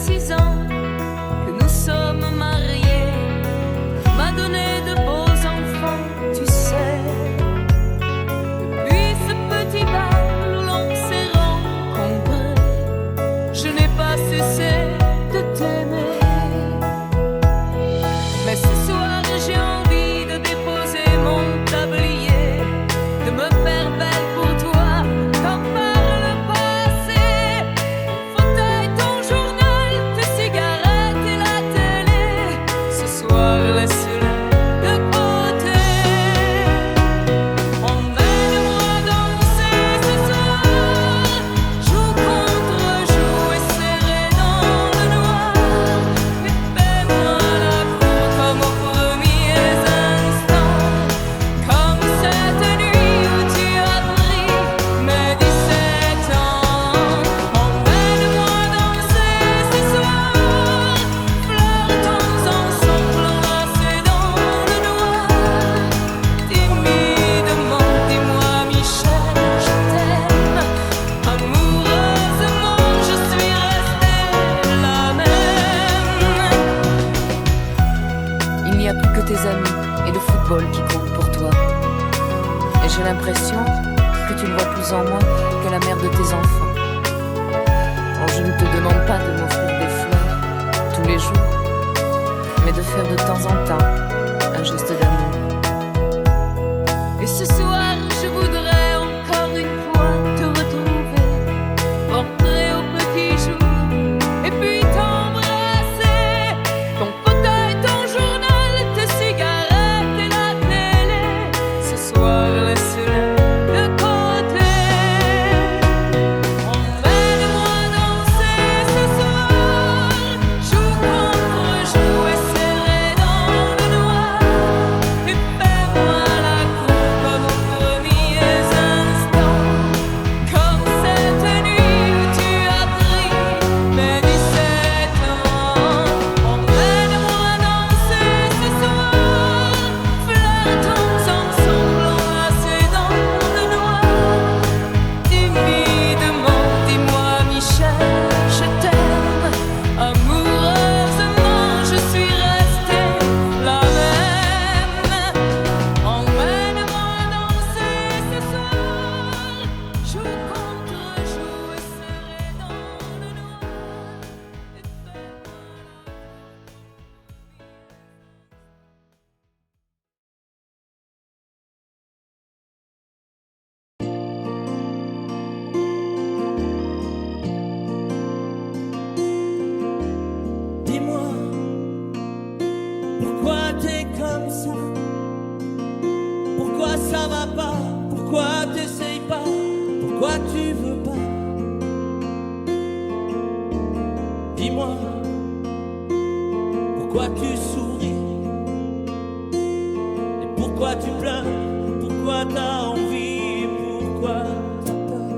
6 ans que nous sommes mariés, m'a donné de beaux enfants, tu sais. Depuis ce petit bal où l'on s'est rencontrés, je n'ai pas cessé de t'aimer. Mais ce soir j'ai envie de déposer mon tablier, de me faire belle pour toi comme par le passé. Ton fauteuil, ton journal, tes cigarettes et la télé, ce soir laisse-les de côté. Emmène-moi danser ce soir, joue contre joue et serré dans le noir. Et fais-moi la cour comme aux premiers instants, comme cette nuit où tu as pris mes 17 ans. Emmène-moi danser ce soir, flirtons ensemble enlacés dans le noir. Timidement, dis-moi Michel, je t'aime. Amoureusement, je suis restée la même. Il n'y a plus que tes amis et le football qui comptent pour toi. Et j'ai l'impression que tu ne vois plus en moi que la mère de tes enfants. Oh, je ne te demande pas de m'offrir des fleurs tous les jours, mais de faire de temps en temps un geste d'amour. Et ce soir, je voudrais encore une fois te retrouver, porter au petit jour, et puis t'embrasser. Ton fauteuil, ton journal, tes cigarettes et la télé, ce soir laisse-les de côté. Emmène-moi danser ce soir, joue contre joue et serré dans le noir. Et fais-moi la cour comme aux premiers instants, comme cette nuit où tu as pris mes 17 ans. Emmène-moi danser ce soir, flirtons ensemble enlacés dans le noir. Timidement, dis-moi Michel, je t'aime. Amoureusement, je suis restée la même. Emmène-moi danser ce soir, joue contre joue et serré dans le noir. Et fais-moi Dis-moi, pourquoi t'es comme ça? Pourquoi ça va pas? Pourquoi t'essayes pas? Pourquoi tu veux pas? Dis-moi, pourquoi tu souris? Et pourquoi tu pleures? Pourquoi t'as envie? Pourquoi t'as peur?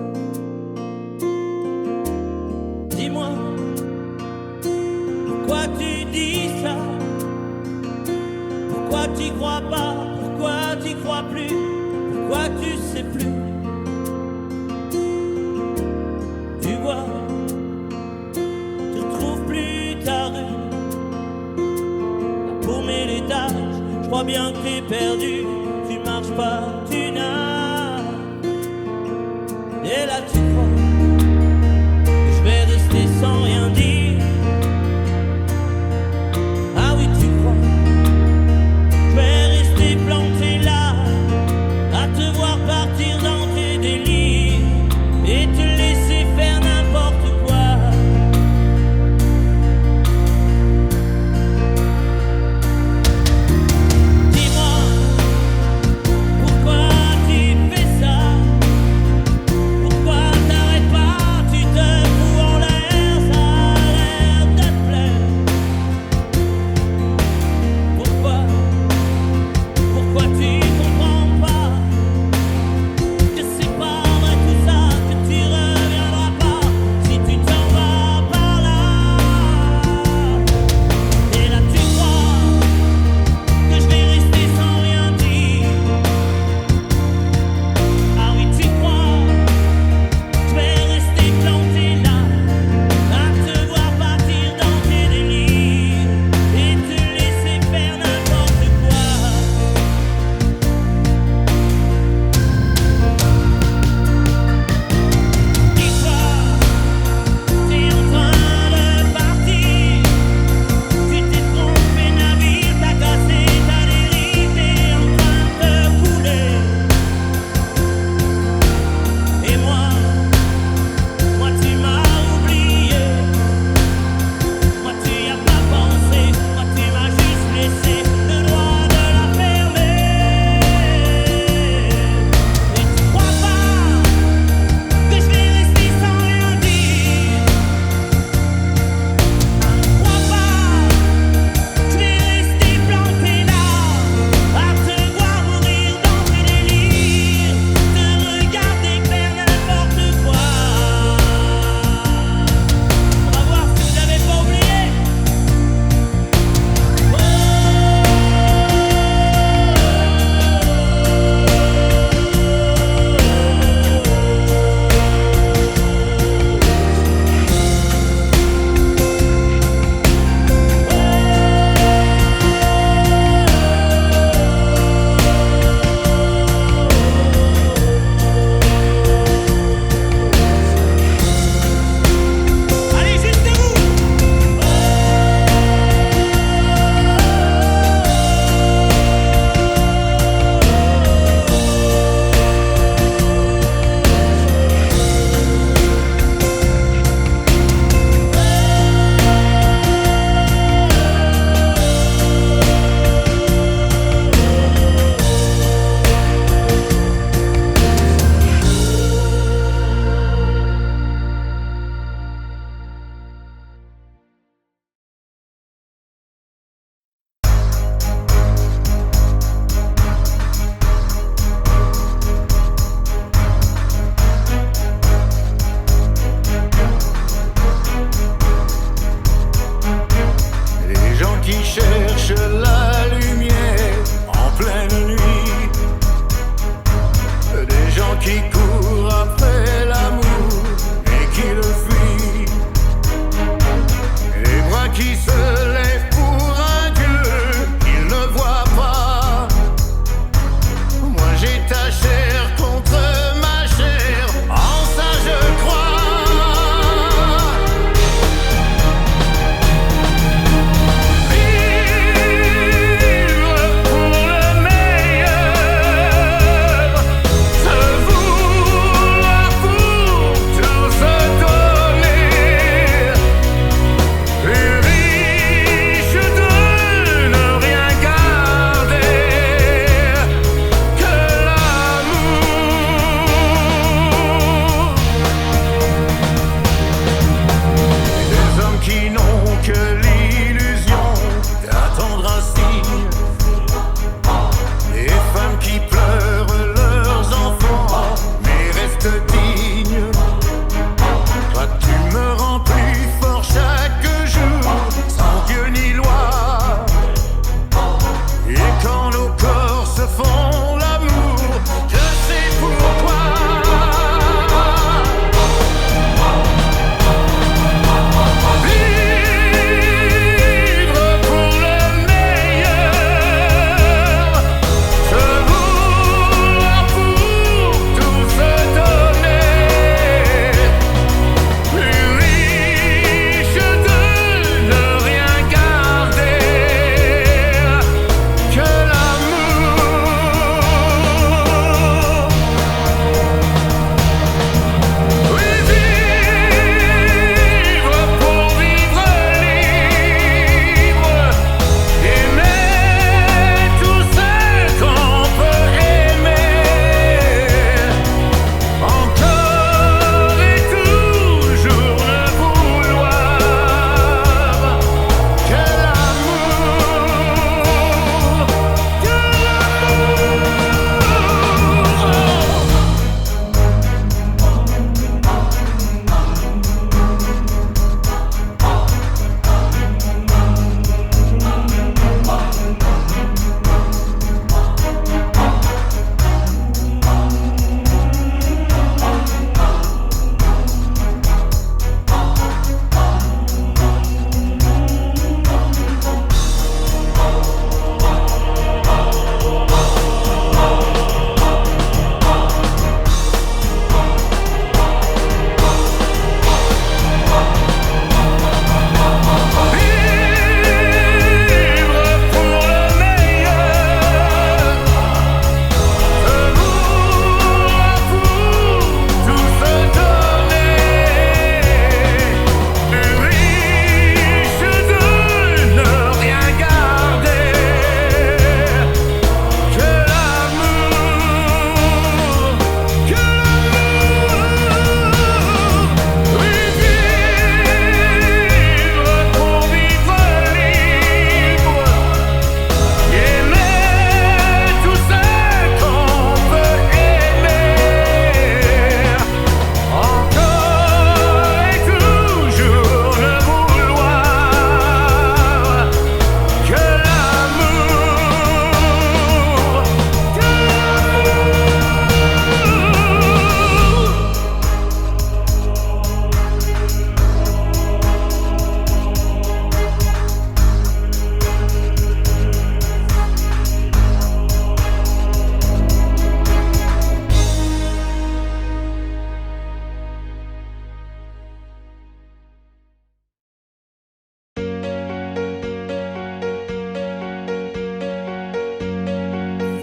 Dis-moi, pourquoi tu dis ça? Pourquoi tu crois pas? Pourquoi tu crois plus? Pourquoi tu sais plus? Tu vois, tu retrouves plus ta rue. Pour mes étages, je crois bien que t'es perdu. Tu marches pas, tu nages. Et là tu crois que je vais rester sans rien dire. Ah oui, tu crois, je vais rester planté là, à te voir partir dans tes délires et te laisser faire n'importe quoi. Dis-moi, pourquoi qui cherchent la lumière en pleine nuit, des gens qui courent après l'amour et qui le fuient, les bras qui se lèvent pour un Dieu qu'ils ne voient pas. Moi j'ai ta chair contre ma chair, en ça je crois.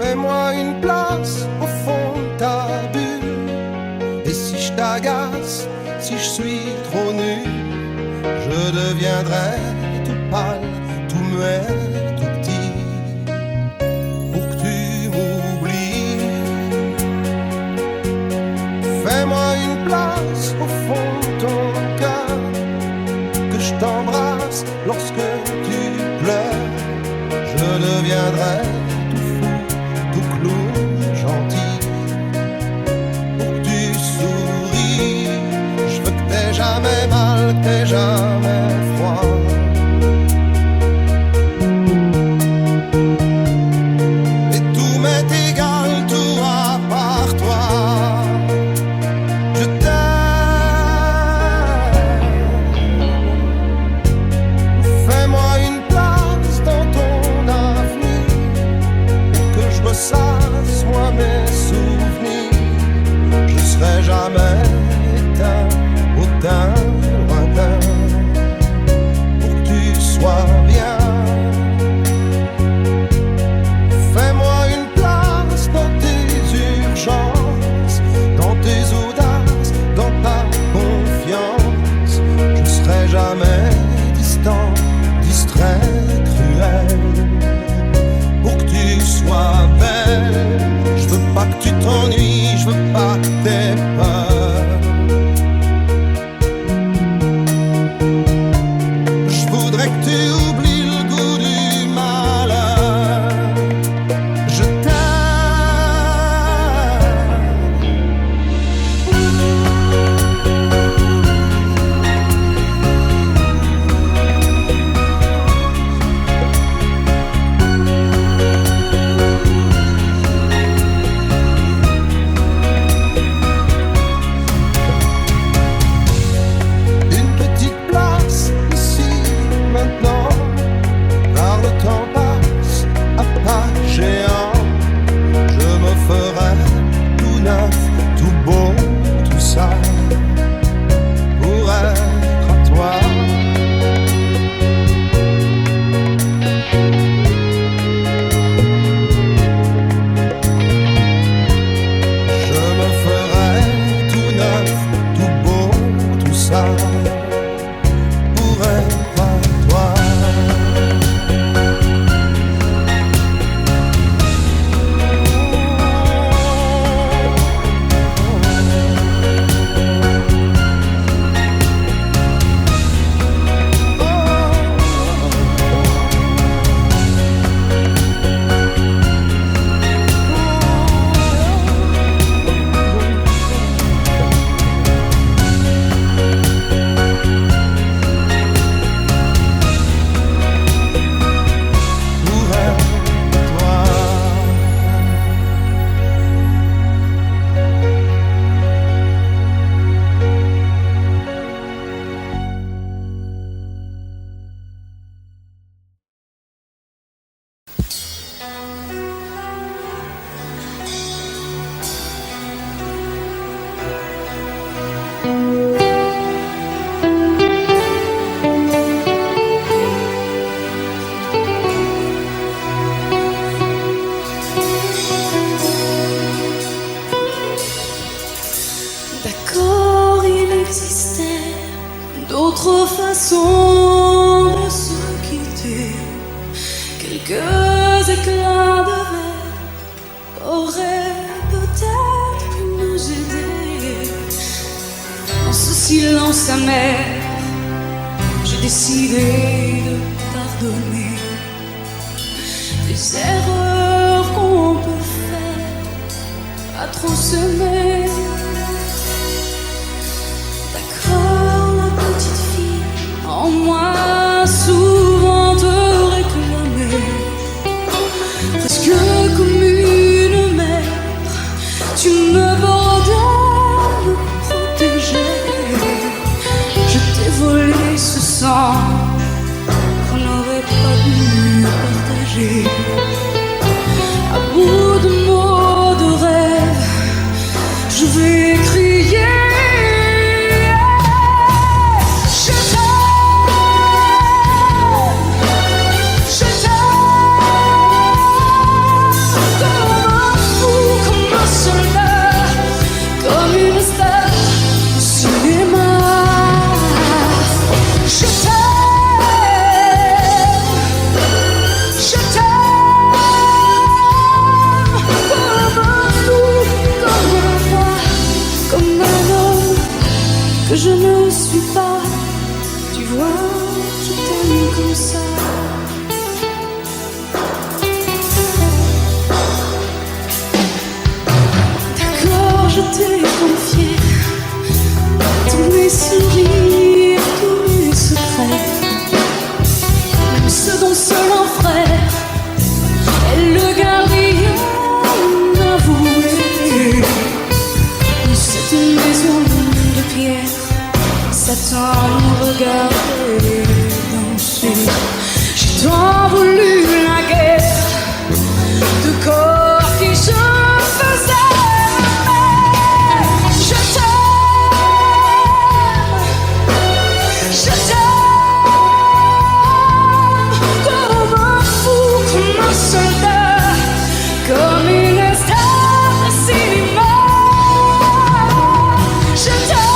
Fais-moi une place au fond de ta bulle. Et si je t'agace, si je suis trop nu, je deviendrai tout pâle, tout muet, tout petit, pour que tu m'oublies. Fais-moi une place au fond de ton cœur, que je t'embrasse lorsque tu pleures. Je deviendrai tout fou, tout clown, gentil, pour que tu souris. Je veux que t'aies jamais mal, que t'aies jamais froid. quelques éclats de verre auraient peut-être pu nous aider. Dans ce silence amer, j'ai décidé de pardonner les erreurs qu'on peut faire à trop s'aimer. D'accord, la petite fille en moi souvent te réclamait, presque comme une mère, tu me bordais, me protégeais. Je t'ai volé ce sang qu'on n'aurait pas dû partager. À bout de mots, de rêves, je vais crier. Que je ne suis pas, tu vois, je t'aime comme ça. D'accord, je t'ai confié tous mes sourires, tous mes secrets, même ceux dont seul un frère est le gardien avoué. Cette maison de pierre, Satan nous regardait danser. J'ai tant voulu la guerre de corps qui se faisaient. Je t'aime comme un fou, comme un soldat, comme une star de cinéma. Je t'aime.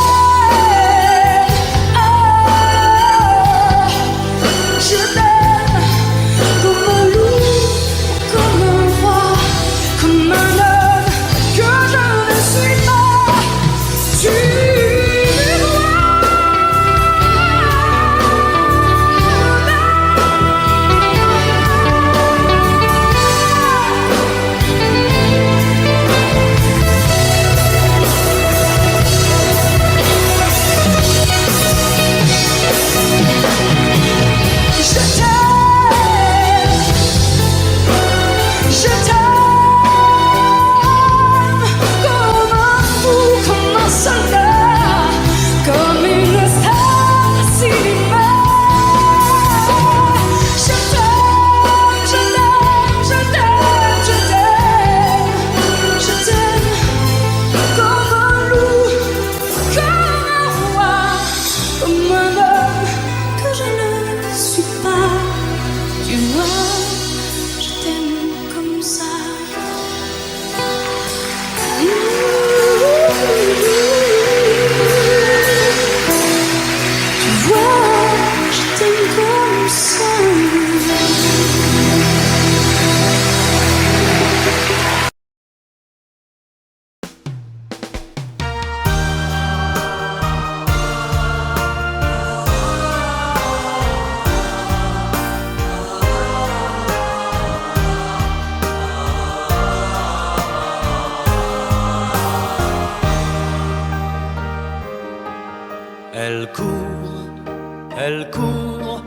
Elle court,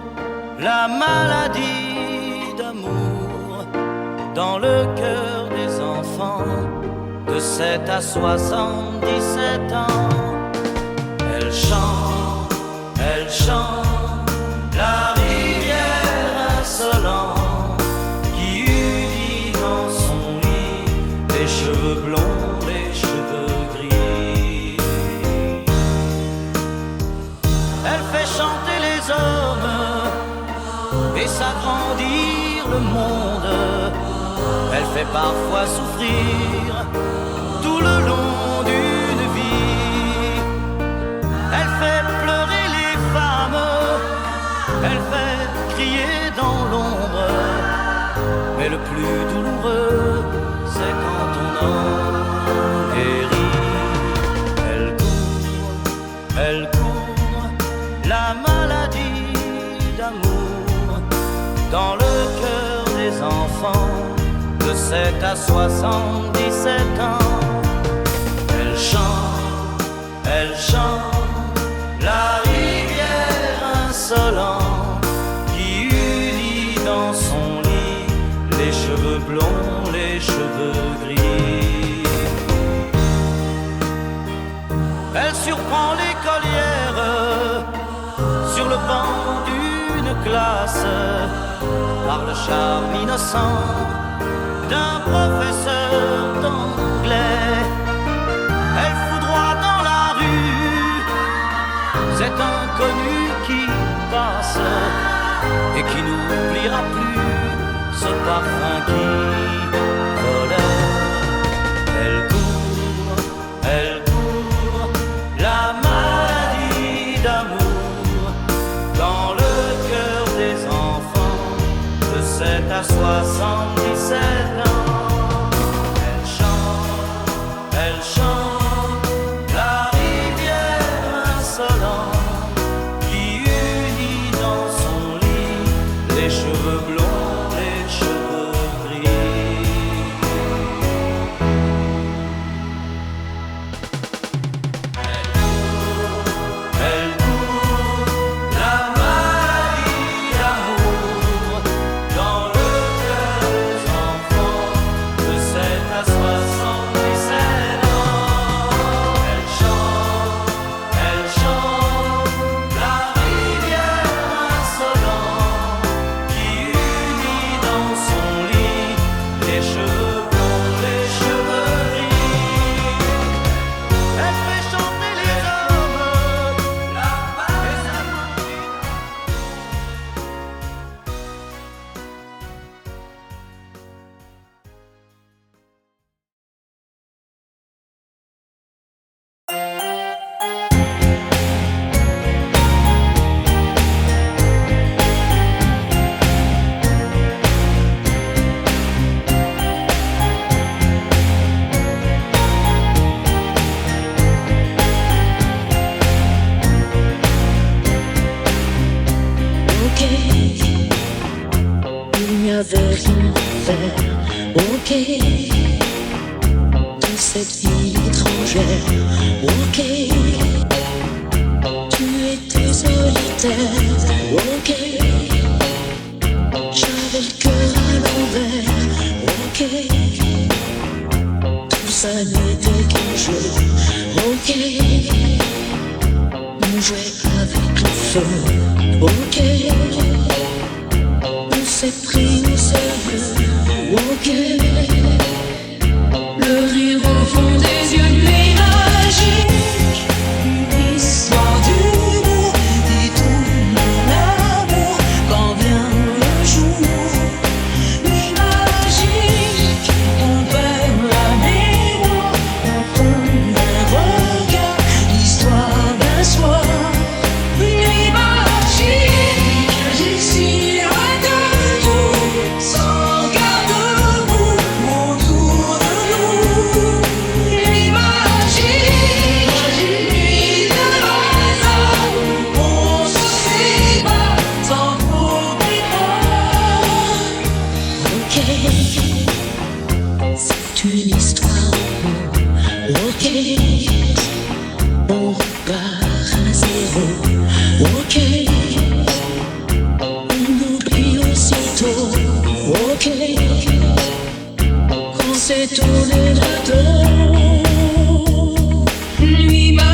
la maladie d'amour dans le cœur des enfants de 7 à 77 ans. Elle chante, la rivière insolente qui unit dans son lit les cheveux blonds, les cheveux gris. Elle fait chanter les hommes et s'agrandir le monde. Elle fait parfois souffrir tout le long d'une vie. Elle fait pleurer les femmes, elle fait crier dans l'ombre plus douloureux, c'est quand on en guérit. Elle court, la maladie d'amour dans le cœur des enfants de 7 à 77 ans. Elle chante la rivière insolente qui unit dans son lit les cheveux blonds, les cheveux gris. Elle surprend l'écolière sur le banc d'une classe par le charme innocent d'un professeur d'anglais. Elle foudroie dans la rue cet inconnu qui passe et qui n'oubliera plus ce parfum qui volait. Elle court, la maladie d'amour dans le cœur des enfants de 7 à 77 ans. Elle chante la rivière insolente qui unit dans son lit les cheveux blonds, les cheveux gris. Elle court, la maladie d'amour dans le cœur des enfants de 7 à 77 ans. Elle chante la rivière insolente qui unit dans son lit les cheveux blonds, les cheveux gris. Elle fait chanter les hommes, la les amants. Ok, il n'y avait rien à faire. Ok, de cette vie étrangère. Ok, tu étais solitaire. Ok, j'avais le cœur à l'envers. Ok, tout ça n'était qu'un jeu. Ok, on jouait avec le feu. Ok, on s'est pris au sérieux. Ok, le rire au fond des yeux, nuit magique, une histoire d'humour et tout mon amour quand vient le jour. Nuit magique, on perd la mémoire, on tombe d'un regard, l'histoire d'un soir. Nuit magique, j'excite de tout, sans garde-boue, autour de nous. Nuit magique, nuit de hasard, on se sépare sans trop d'efforts. Ok, c'est une histoire. Ok, on repart à zéro. Ok, on oublie aussitôt. Ok, quand c'est tourné le dos. Nuit magique.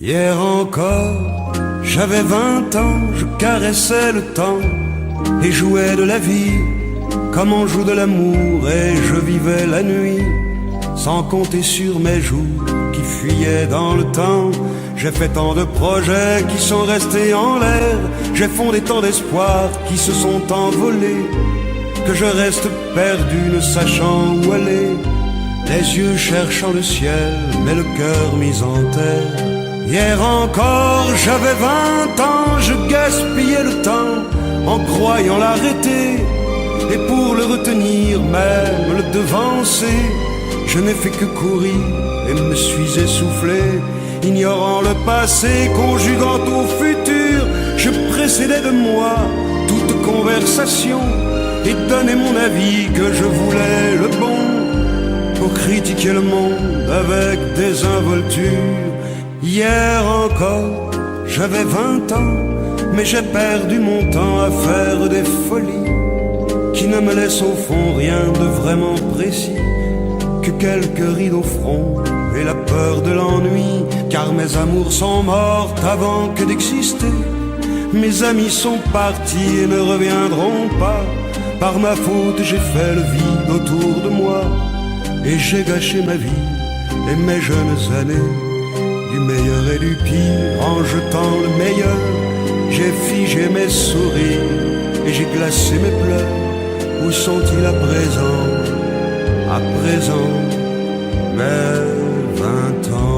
Hier encore, j'avais 20 ans, je caressais le temps et jouais de la vie comme on joue de l'amour, et je vivais la nuit sans compter sur mes jours qui fuyaient dans le temps. J'ai fait tant de projets qui sont restés en l'air, j'ai fondé tant d'espoirs qui se sont envolés, que je reste perdu ne sachant où aller, les yeux cherchant le ciel mais le cœur mis en terre. Hier encore j'avais 20 ans, je gaspillais le temps en croyant l'arrêter, et pour le retenir, même le devancer, je n'ai fait que courir et me suis essoufflé. Ignorant le passé, conjuguant au futur, je précédais de moi toute conversation et donnais mon avis que je voulais le bon, pour critiquer le monde avec désinvolture. Hier encore, j'avais 20 ans, mais j'ai perdu mon temps à faire des folies qui ne me laissent au fond rien de vraiment précis, que quelques rides au front et la peur de l'ennui, car mes amours sont mortes avant que d'exister. Mes amis sont partis et ne reviendront pas. Par ma faute j'ai fait le vide autour de moi, et j'ai gâché ma vie et mes jeunes années, du meilleur et du pire en jetant le meilleur. J'ai figé mes sourires et j'ai glacé mes pleurs. Où sont-ils à présent, mes 20 ans?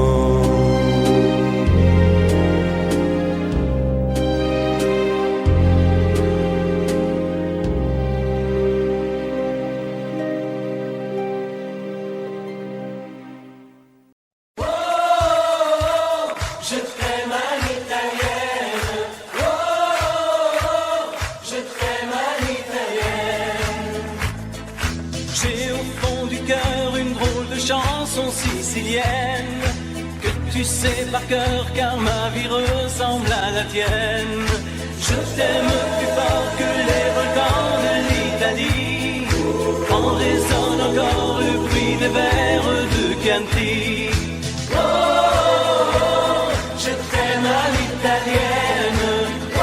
Que tu sais par cœur, car ma vie ressemble à la tienne. Je t'aime plus fort que les volcans de l'Italie, quand résonne encore le bruit des vers de Chianti. Oh, je t'aime à l'italienne. Oh,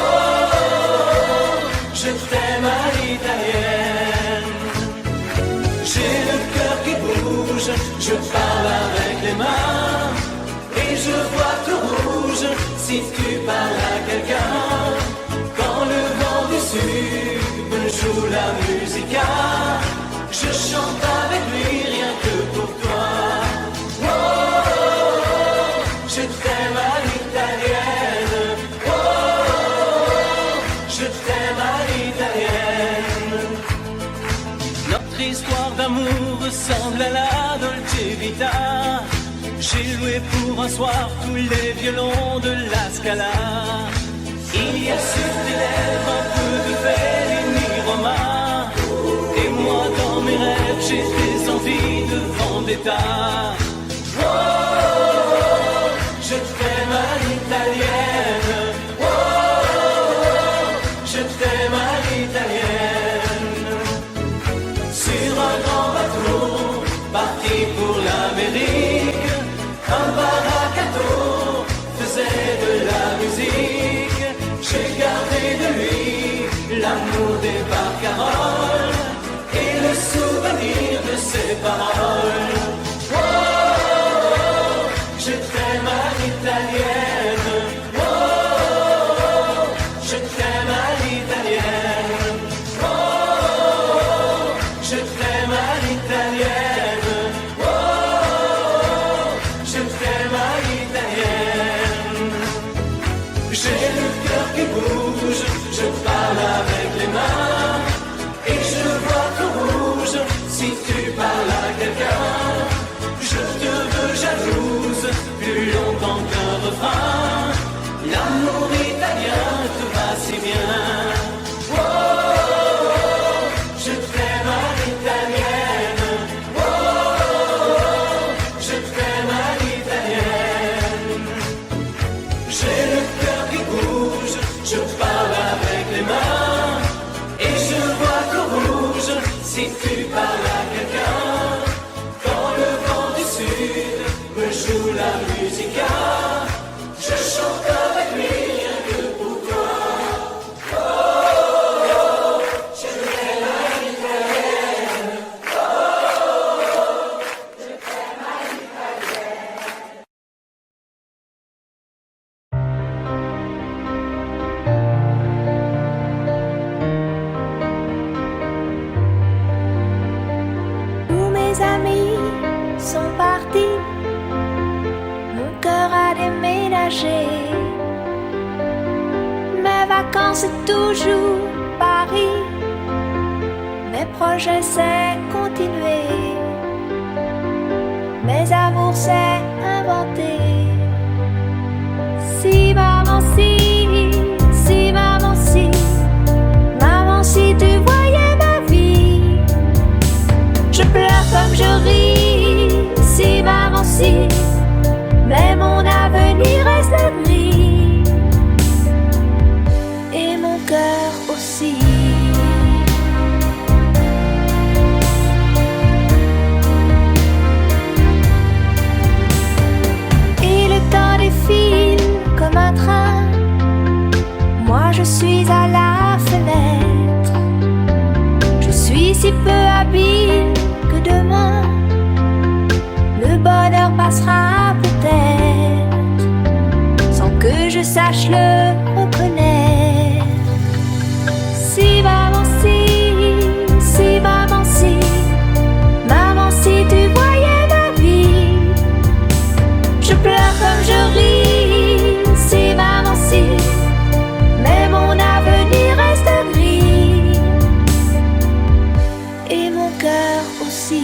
je t'aime à l'italienne. J'ai le cœur qui bouge, je parle avec les mains, et je vois tout rouge si tu parles à quelqu'un. Quand le vent du sud me joue la musica, je chante avec lui rien que pour toi. Oh, je t'aime à l'italienne. Oh, je t'aime à l'italienne. Notre histoire d'amour ressemble à la Dolce Vita. J'ai loué pour un soir tous les violons de la Scala. Il y a sur tes lèvres un peu de Fellini romain, et moi dans mes rêves j'ai des envies de vendetta. Oh, je t'aime à l'italienne. Oh, je t'aime à l'italienne. Sur un grand bateau parti pour l'Amérique, un baracato faisait de la musique. J'ai gardé de lui l'amour des barcaroles et le souvenir de ses paroles. Oh, je t'aime à l'italienne. Oh, je t'aime à l'italienne. Oh, je t'aime à l'italienne. Oh, je t'aime à l'italienne. J'ai le cœur qui bouge, je parle avec les mains, et je vois tout rouge si tu parles à quelqu'un. Je te veux jalouse plus longtemps qu'un refrain. L'amour italien te va si bien. Oh, je t'aime à l'italienne. Oh, je t'aime à l'italienne. J'ai le cœur qui bouge, je parle avec les mains, et je vois tout rouge si tu parles à quelqu'un. Quand le vent du sud me joue la musica, je Tous mes amis sont partis, mon cœur a déménagé. Mes vacances c'est toujours Paris, mes projets c'est continuer, mes amours c'est inventer. Si maman si maman si tu voyais ma vie, je pleure comme je ris. Si maman si, mais mon avenir reste gris, et mon cœur aussi. Et le temps défile comme un train, moi je suis à la fenêtre. Je suis si peu habile que demain le bonheur passera peut-être, sans que je sache le reconnaître. Si maman si maman si tu voyais ma vie, je pleure comme je ris. Si maman si, mais mon avenir reste gris, et mon cœur aussi.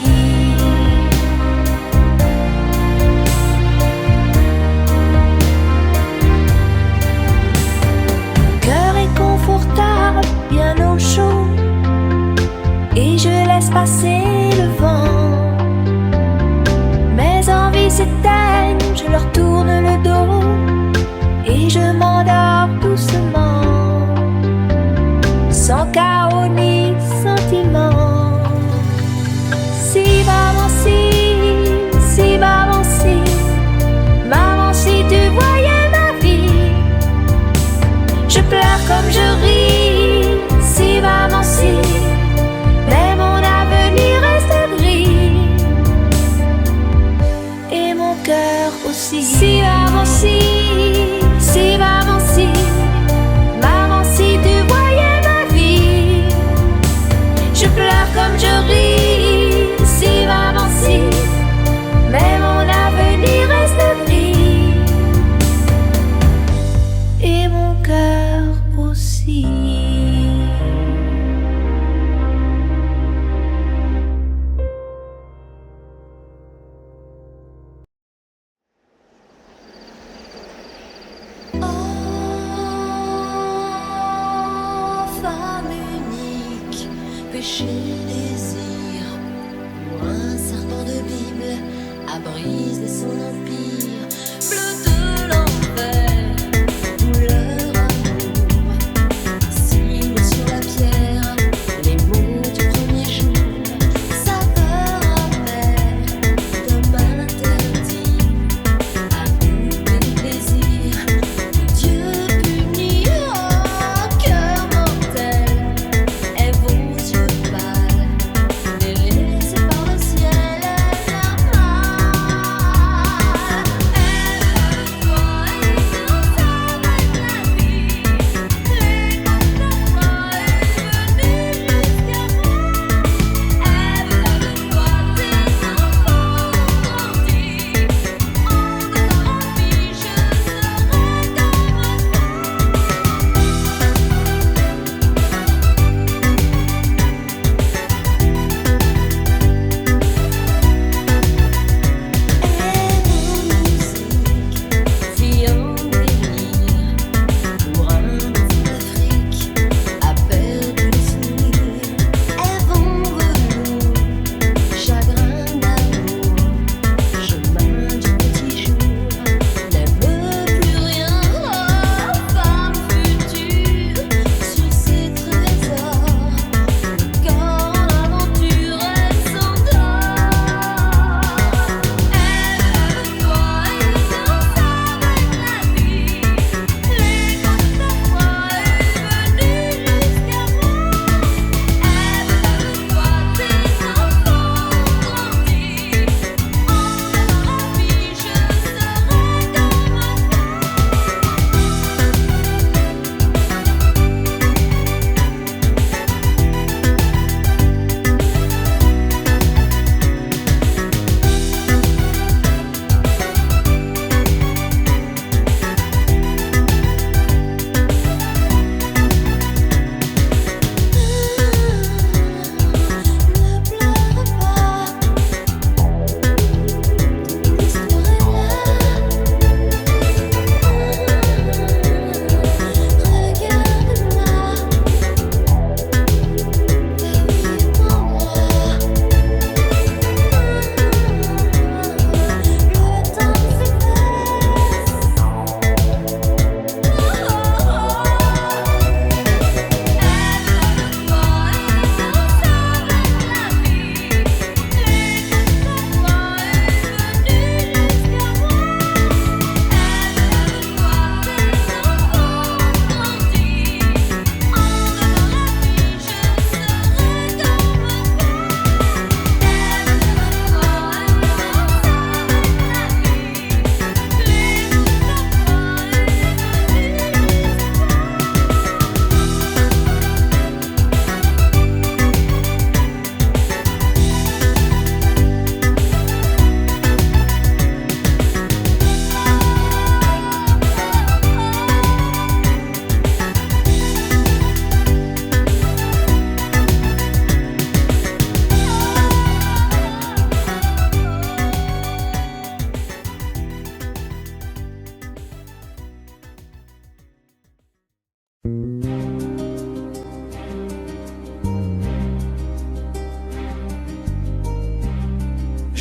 Cœur est confortable, bien au chaud, et je laisse passer le vent. Mes envies s'éteignent, je leur tourne le dos, et je m'endors doucement, sans chaos ni sentiment. Si maman si maman si tu voyais ma vie, je pleure comme je ris. Si maman si, mais mon avenir reste gris, et mon cœur aussi. Si maman maman si tu voyais ma vie, je pleure comme je ris. Si maman si, mais mon avenir reste gris, et mon cœur aussi. Femme unique, péché, désir, ou un serpent de Bible à briser son empire. Bleu de l'enfer, couleur amour, signe sur la pierre, les mots du premier jour. Saveur amère, d'un mal interdit, amour et plaisir. Dieu punit, oh, cœur mortel, et vos yeux pâles,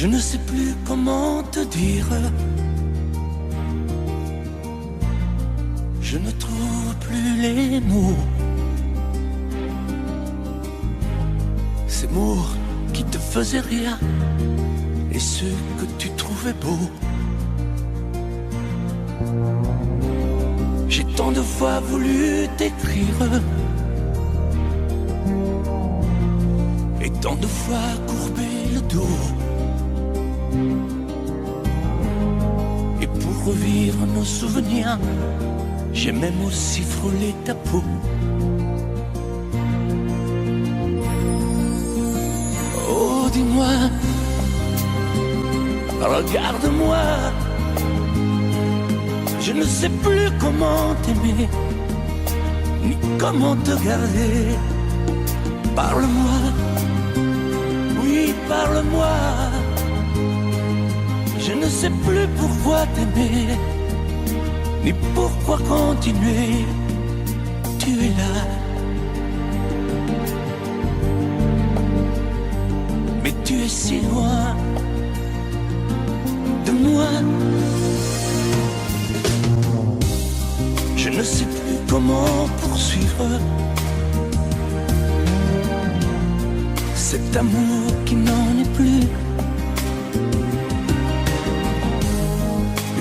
Je ne sais plus comment te dire. Je ne trouve plus les mots. Ces mots qui te faisaient rien et ceux que tu trouvais beaux. J'ai tant de fois voulu t'écrire et tant de fois courbé le dos. Et pour revivre nos souvenirs, j'ai même aussi frôlé ta peau. Oh, dis-moi, regarde-moi. Je ne sais plus comment t'aimer, ni comment te garder. Parle-moi, oui, parle-moi. Je ne sais plus pourquoi t'aimer, ni pourquoi continuer. Tu es là, mais tu es si loin de moi. Je ne sais plus comment poursuivre cet amour qui n'en est plus.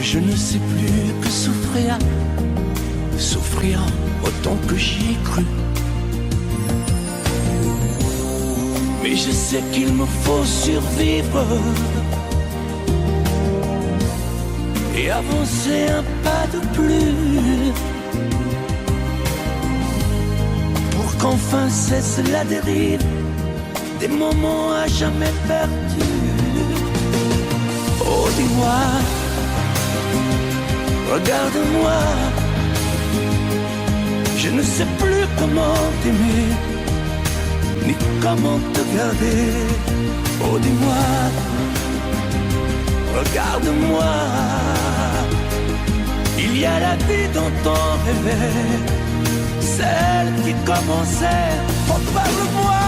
Je ne sais plus que souffrir, souffrir autant que j'y ai cru. Mais je sais qu'il me faut survivre et avancer un pas de plus pour qu'enfin cesse la dérive des moments à jamais perdus. Oh, dis-moi, regarde-moi. Je ne sais plus comment t'aimer, ni comment te garder. Oh, dis-moi, regarde-moi. Il y a la vie dont on rêvait, celle qui commençait. Oh, parle-moi,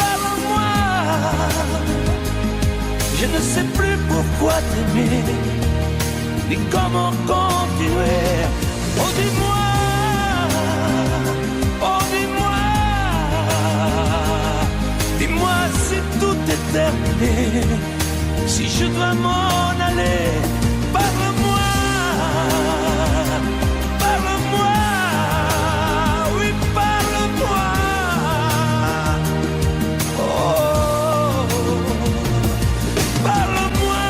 parle-moi. Je ne sais plus pourquoi t'aimer, ni comment continuer. Oh, dis-moi, oh, dis-moi. Dis-moi si tout est terminé, si je dois m'en aller. Parle-moi, parle-moi, oui, parle-moi. Oh, parle-moi,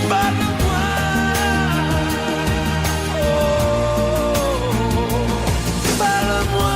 parle-moi. Oh, parle-moi.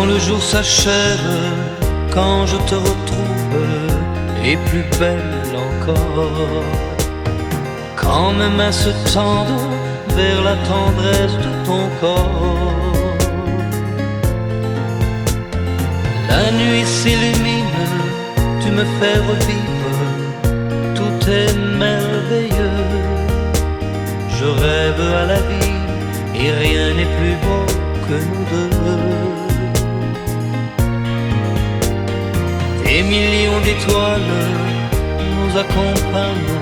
le jour s'achève, quand je te retrouve, et plus belle encore, quand mes mains se tendent vers la tendresse de ton corps. La nuit s'illumine, tu me fais revivre, tout est merveilleux. Je rêve à la vie et rien n'est plus beau que nous deux. Des millions d'étoiles nous accompagnent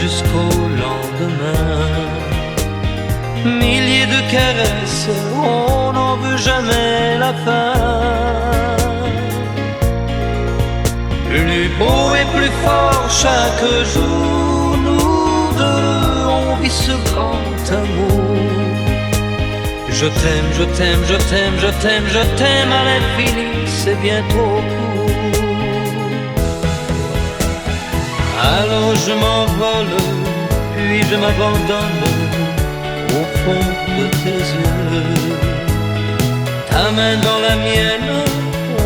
jusqu'au lendemain. Milliers de caresses, on n'en veut jamais la fin. Plus beau et plus fort chaque jour, nous deux, on vit ce grand amour. Je t'aime, je t'aime, je t'aime, je t'aime, je t'aime à l'infini, c'est bien trop court. Alors je m'envole, puis je m'abandonne au fond de tes yeux. Ta main dans la mienne,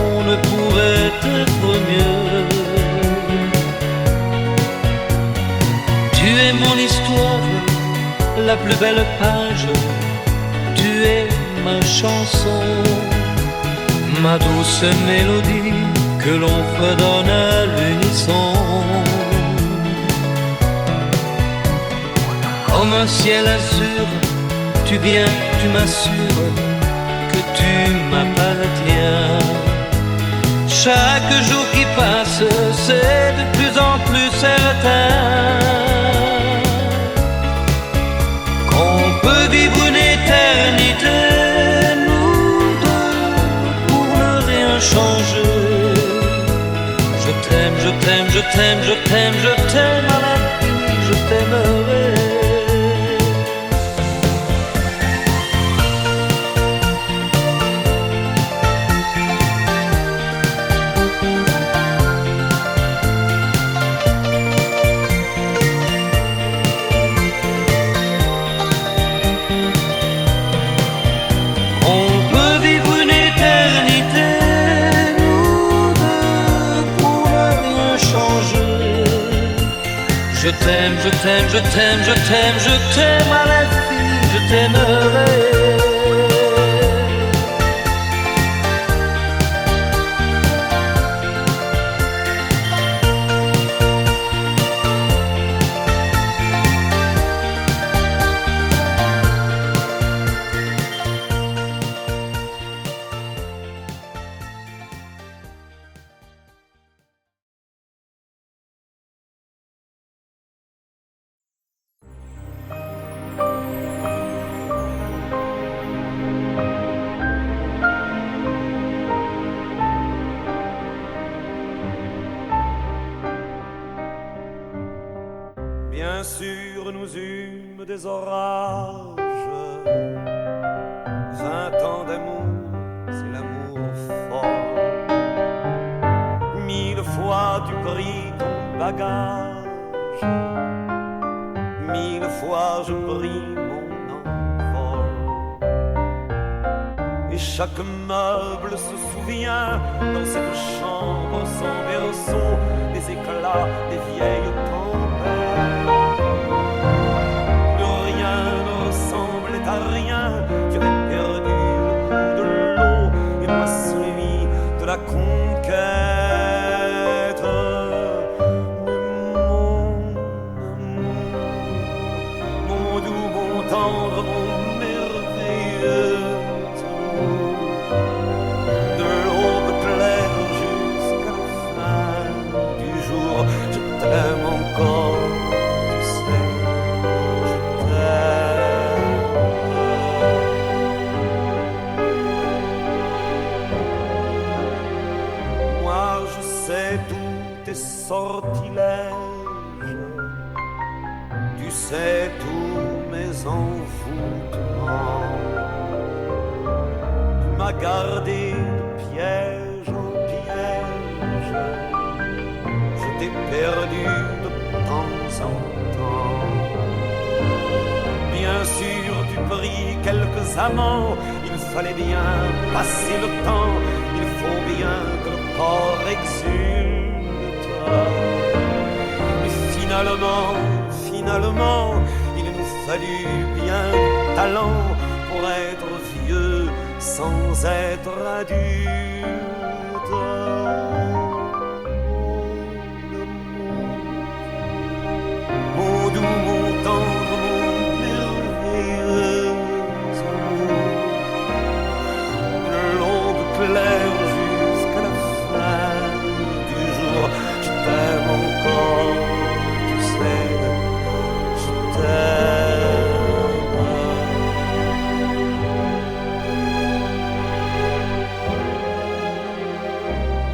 on ne pourrait être mieux. Tu es mon histoire, la plus belle page. Tu es ma chanson, ma douce mélodie que l'on fredonne à l'unisson. Comme un ciel azur, tu viens, tu m'assures que tu m'appartiens. Chaque jour qui passe, c'est de plus en plus certain qu'on peut vivre une éternité, nous deux, pour ne rien changer. Je t'aime, je t'aime, je t'aime, je t'aime, je t'aime à l'infini, je t'aimerai. Je t'aime, je t'aime, je t'aime, je t'aime, je t'aime à l'infini, je t'aimerai. Bien sûr, nous eûmes des orages. 20 ans d'amour, c'est l'amour fort. 1000 fois tu pris ton bagage. 1000 fois je pris mon envol. Et chaque meuble se souvient dans cette chambre sans berceau des éclats des vieilles tempêtes. Plus rien ne ressemblait à rien. Tu avais perdu le goût de l'eau et moi celui de la conquête. Mon doux, mon tendre, mon merveilleux amour. De l'aube claire jusqu'à la fin du jour, je t'aime encore, tu sais, je t'aime. Moi je sais tous tes sortilèges, tu sais tous mes envoûtements. Tu m'as gardé de piège en piège, je t'ai perdu de temps en temps. Bien sûr tu pris quelques amants. Il fallait bien passer le temps, il faut bien que le corps exulte. Mais finalement, il nous fallut bien du talent pour être vieux sans être adulte. Mon doux, mon tendre, mon merveilleux amour, une longue claire jusqu'à la fin du jour. Je t'aime encore, tu sais, je t'aime.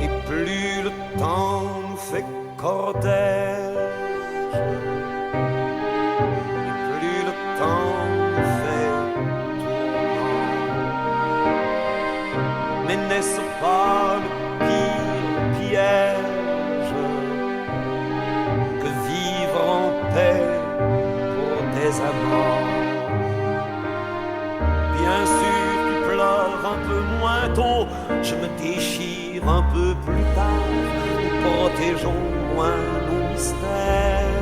Et plus le temps nous fait cordaire, n'est-ce pas le pire piège que vivre en paix pour des amants? Bien sûr, tu pleures un peu moins tôt, je me déchire un peu plus tard, nous protégeons moins nos mystères.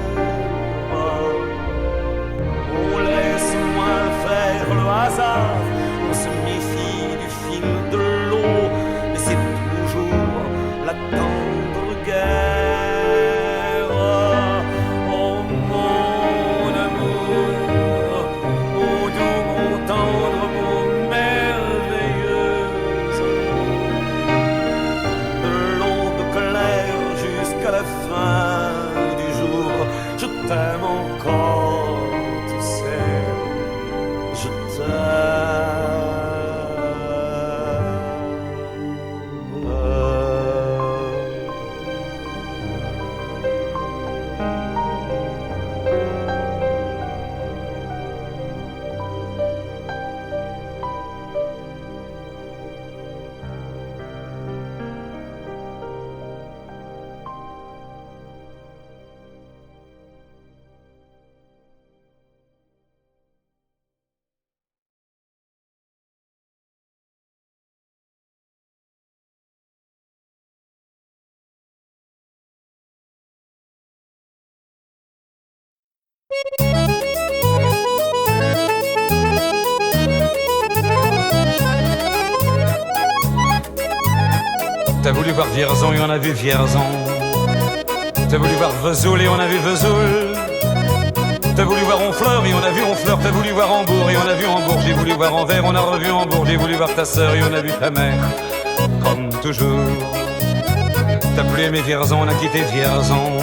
On laisse moins faire le hasard, on se méfie du fil de l'eau, mais c'est toujours la tendre guerre. Oh mon amour, mon doux, mon tendre, mon merveilleux amour, de l'aube claire jusqu'à la fin du jour, je t'aime encore, tu sais, je t'aime. T'as voulu voir Vierzon et on a vu Vierzon. T'as voulu voir Vesoul et on a vu Vesoul. T'as voulu voir Honfleur et on a vu Honfleur. T'as voulu voir Hambourg et on a vu Hambourg. J'ai voulu voir Anvers, on a revu Hambourg. J'ai voulu voir ta sœur et on a vu ta mère. Comme toujours. T'as plus aimé Vierzon, on a quitté Vierzon.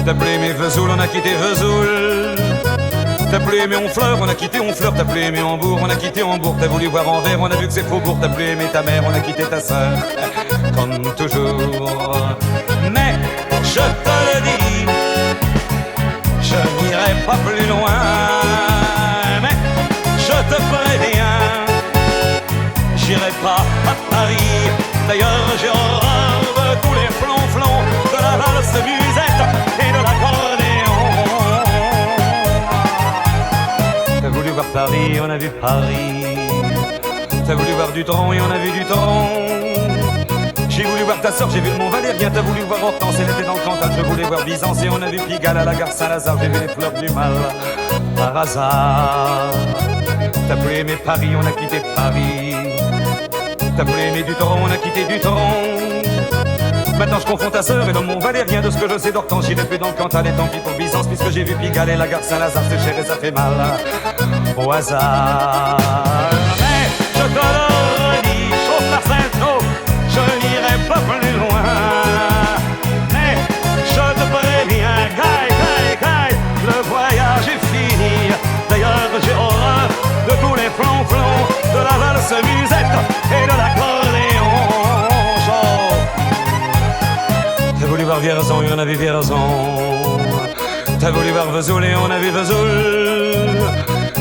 T'as plus aimé Vesoul, on a quitté Vesoul. T'as plus aimé Honfleur, on a quitté Honfleur. T'as plus aimé Hambourg, on a quitté Hambourg. T'as voulu voir Anvers, on a vu que c'est Faubourg. T'as plus aimé ta mère, on a quitté ta sœur. Comme toujours. Mais je te le dis, je n'irai pas plus loin. Mais je te préviens, j'irai pas à Paris. D'ailleurs j'ai horreur de tous les flonflons, de la valse musette et de l'accordéon. T'as voulu voir Paris, on a vu Paris. T'as voulu voir Dutron et on a vu Dutron. J'ai voulu voir ta sœur, j'ai vu le Mont Valérien. T'as voulu voir Hortense, elle était dans le Cantal. Je voulais voir Byzance et on a vu Pigalle à la gare Saint-Lazare. J'ai vu les fleurs du mal par hasard. T'as plus aimé Paris, on a quitté Paris. T'as plus aimé Dutron, on a quitté Dutron. Maintenant je confonds ta sœur et le Mont Valérien. De ce que je sais d'Hortense, j'irai plus dans le Cantal. Et tant pis pour Byzance, puisque j'ai vu Pigalle et la gare Saint-Lazare. C'est cher et ça fait mal au hasard. Mais je te le redis, chauffe la Sainte-Eau, je n'irai pas plus loin. Mais je te préviens, caille, le voyage est fini. D'ailleurs j'ai horreur de tous les flonflons, de la valse musette et de l'accordéon. T'as voulu voir Vierzon et on a vu Vierzon. T'as voulu voir Vesoul et on a vu Vesoul.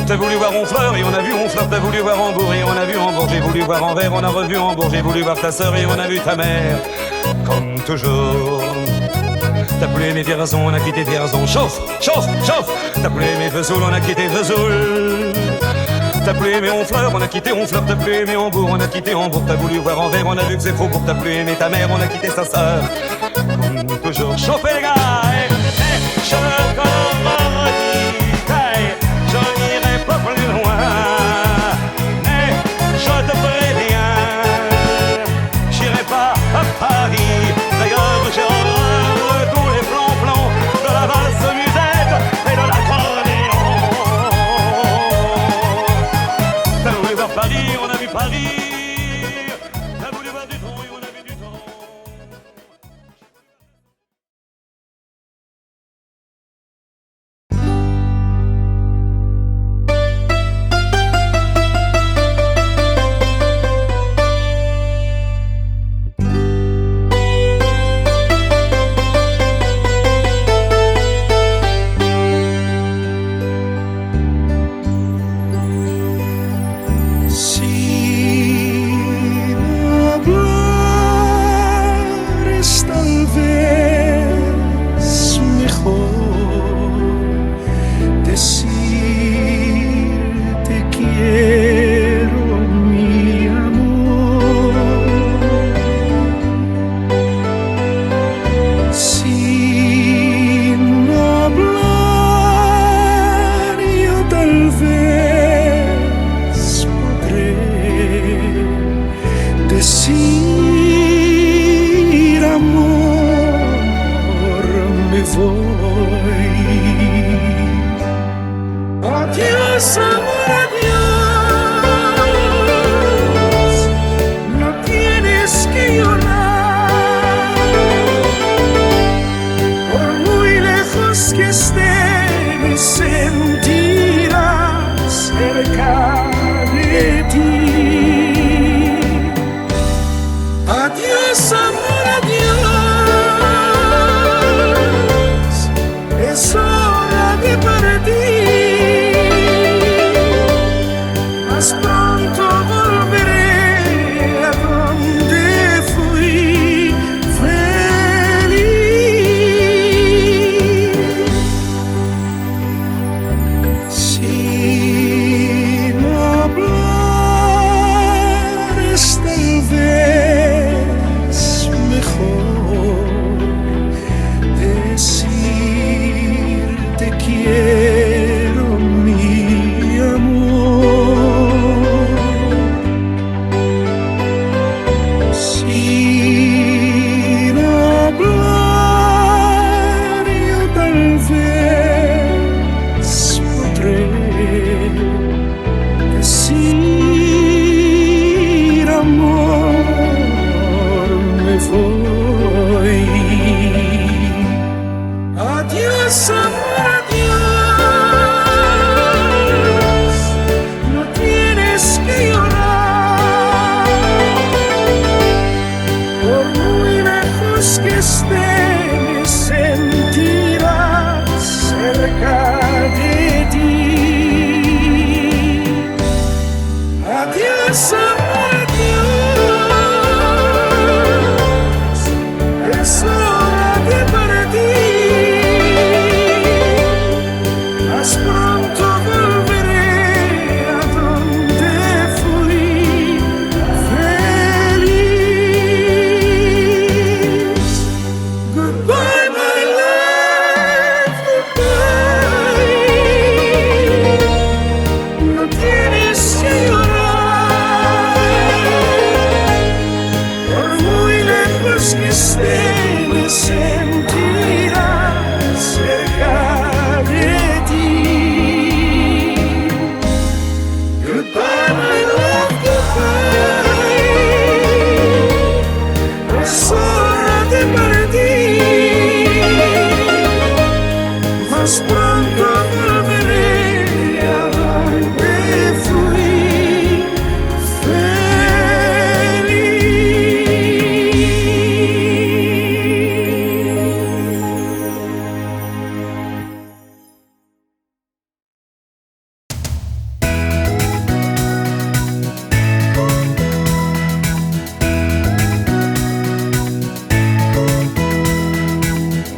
T'as voulu voir Honfleur et on a vu Honfleur. T'as voulu voir Hambourg et on a vu Hambourg. J'ai voulu voir Anvers, on a revu Hambourg. J'ai voulu voir ta sœur et on a vu ta mère. Comme toujours. T'as plus aimé Vierzon, on a quitté Vierzon. Chauffe. T'as plus aimé Vesoul, on a quitté Vesoul. t'as plus aimé Honfleur, on a quitté Honfleur, t'as plus aimé Hambourg, on a quitté Hambourg, t'as voulu voir Anvers, on a vu que c'est faux pour t'as plus aimé ta mère, on a quitté sa sœur. Toujours chauffer les gars, je je n'irai pas plus loin, mais je te préviens, j'irai pas à Paris. D'ailleurs j'ai horreur de tous les plans-plans, de la valse musette et de l'accordéon. T'as voulu voir Paris, on a vu Paris. T'as voulu voir du temps et on a vu du temps.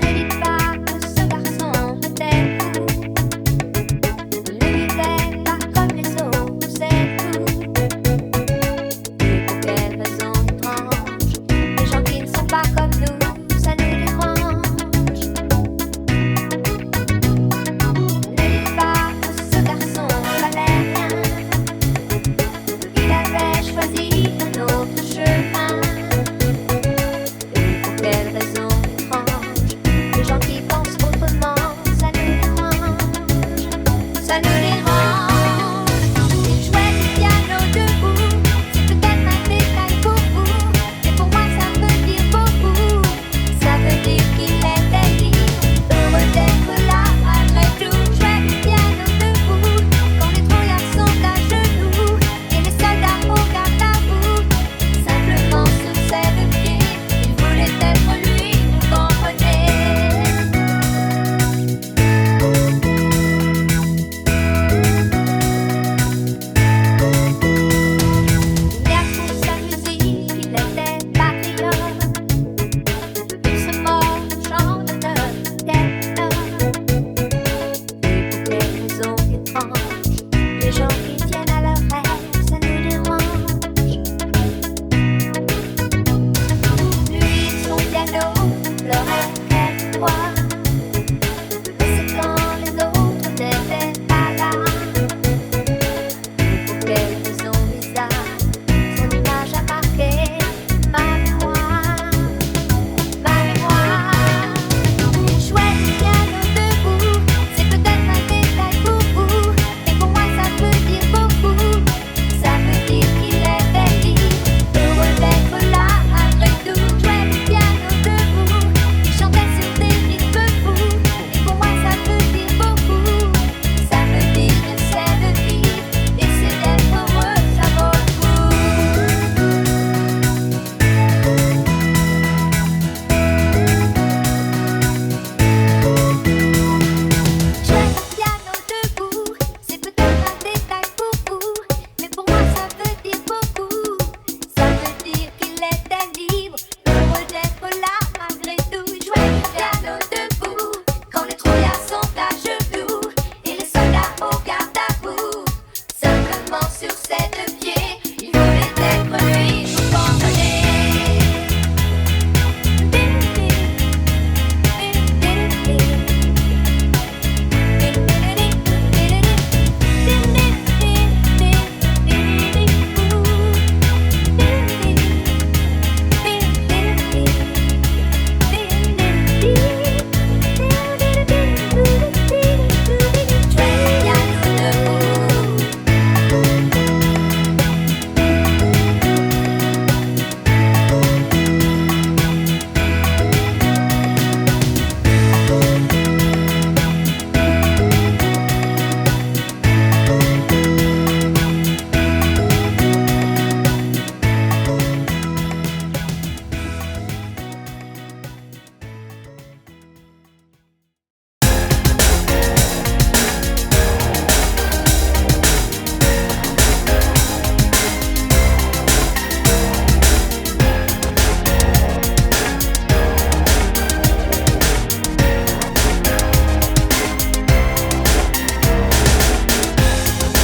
Ne dites pas que ce garçon était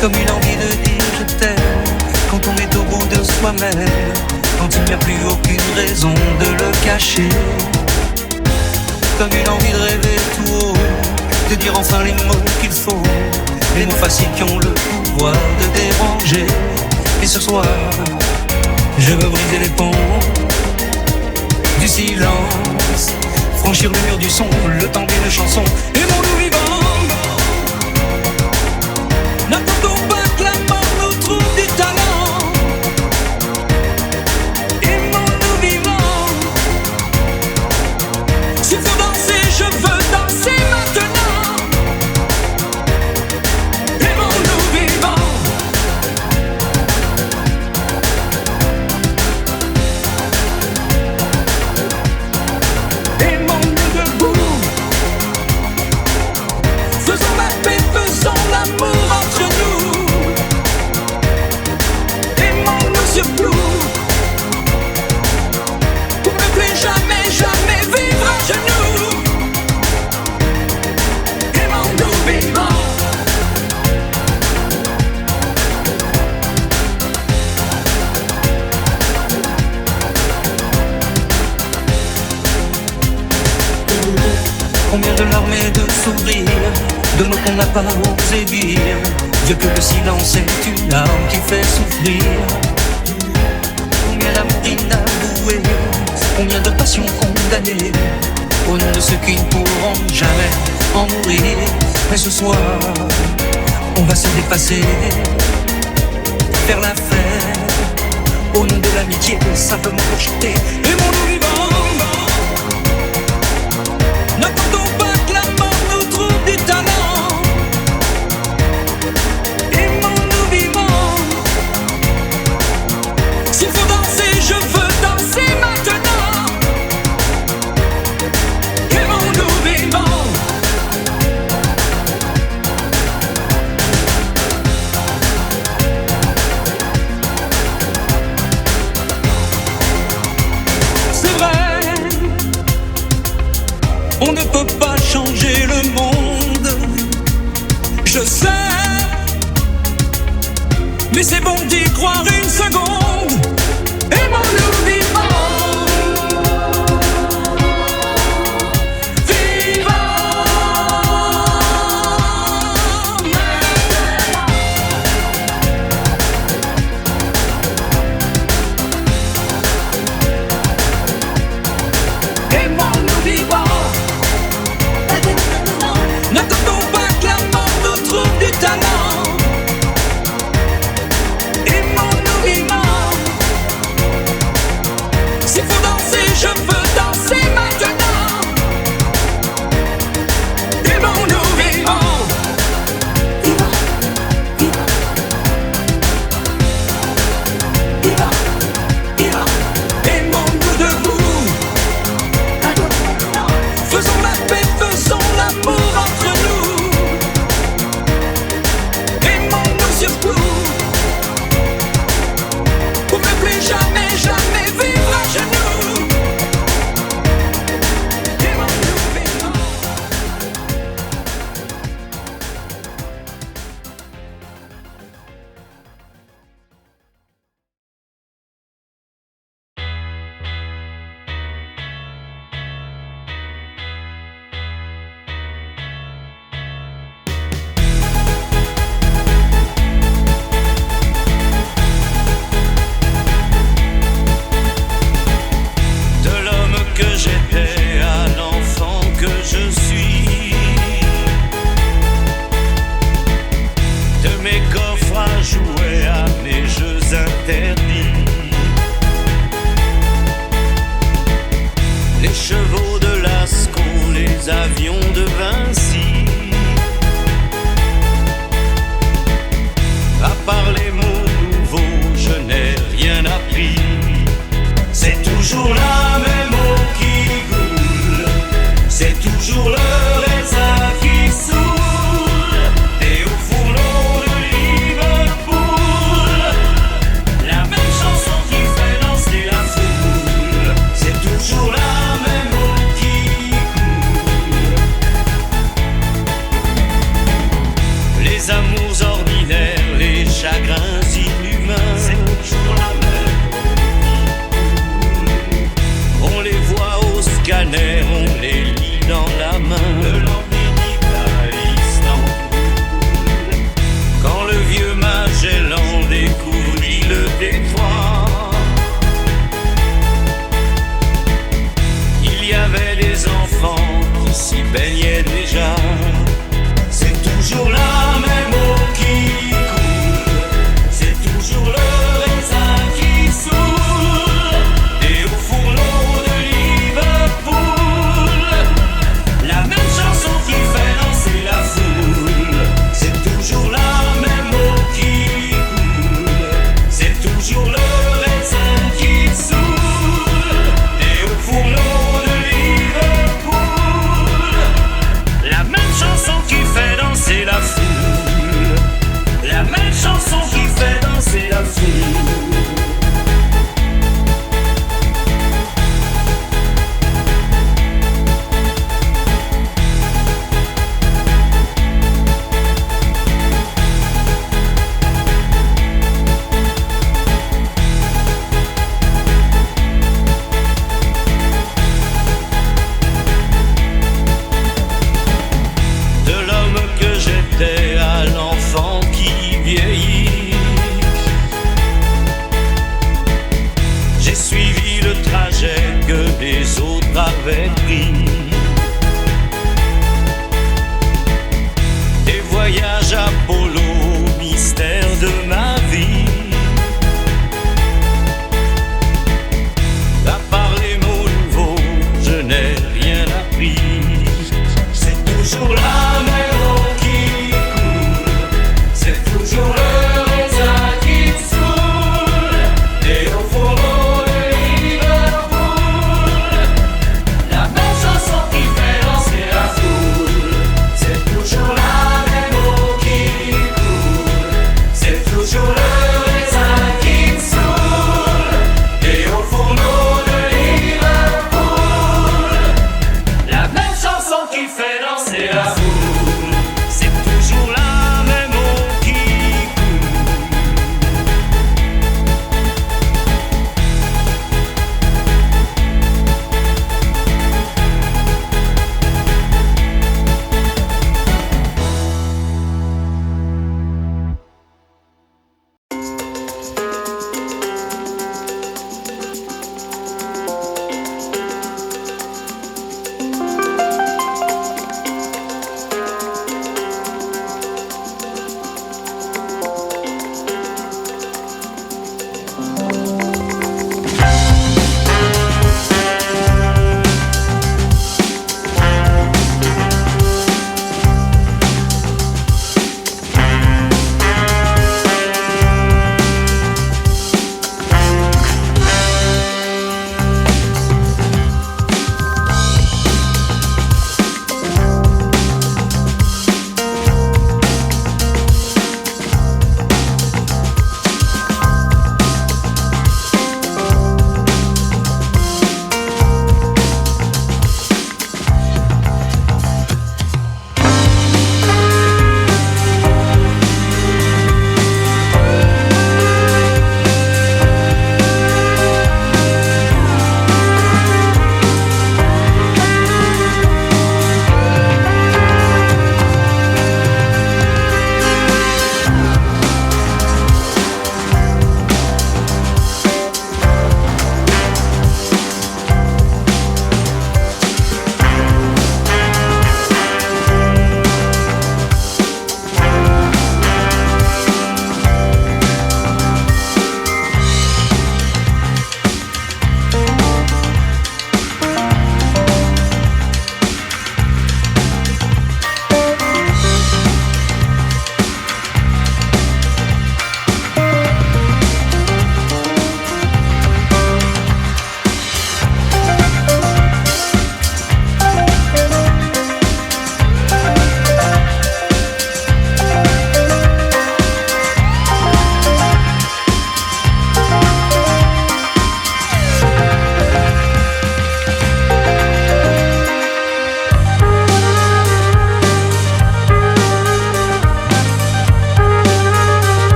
comme une envie de dire je t'aime, quand on est au bout de soi-même, quand il n'y a plus aucune raison de le cacher. Comme une envie de rêver tout haut, de dire enfin les mots qu'il faut, les mots faciles qui ont le pouvoir de déranger. Et ce soir, je veux briser les ponts du silence, franchir le mur du son, le temps d'une chanson. Aimons-nous vivants, n'attendons pas que la mort nous trouve du talent. Aimons-nous vivants, s'il faut danser, je veux danser maintenant. Aimons-nous vivants. Aimons-nous debout, faisons la paix, faisons l'amour entre nous. Aimons-nous surtout, pour ne plus jamais, jamais vivre à genoux. Aimons-nous vivants. Combien de larmes et de sourires, de mots qu'on n'a pas osé dire. Dieu que le silence est une arme qui fait souffrir. Combien d'amour inavoué, combien de passions condamnées, au nom de ceux qui ne pourront jamais en mourir. Mais ce soir, on va se dépasser, faire la fête, au nom de l'amitié, simplement pour chanter. Aimons-nous vivants. N'attendons pas que la mort nous trouve du talent. Aimons-nous vivants. S'il faut danser, je veux danser maintenant. Aimons-nous vivants. C'est vrai, on ne peut pas changer le monde, je sais, mais c'est bon d'y croire une seconde. Aimons-nous vivants. Aimons-nous vivants. N'attendons pas que la mort nous trouve du talent. Aimons-nous vivants. la vie.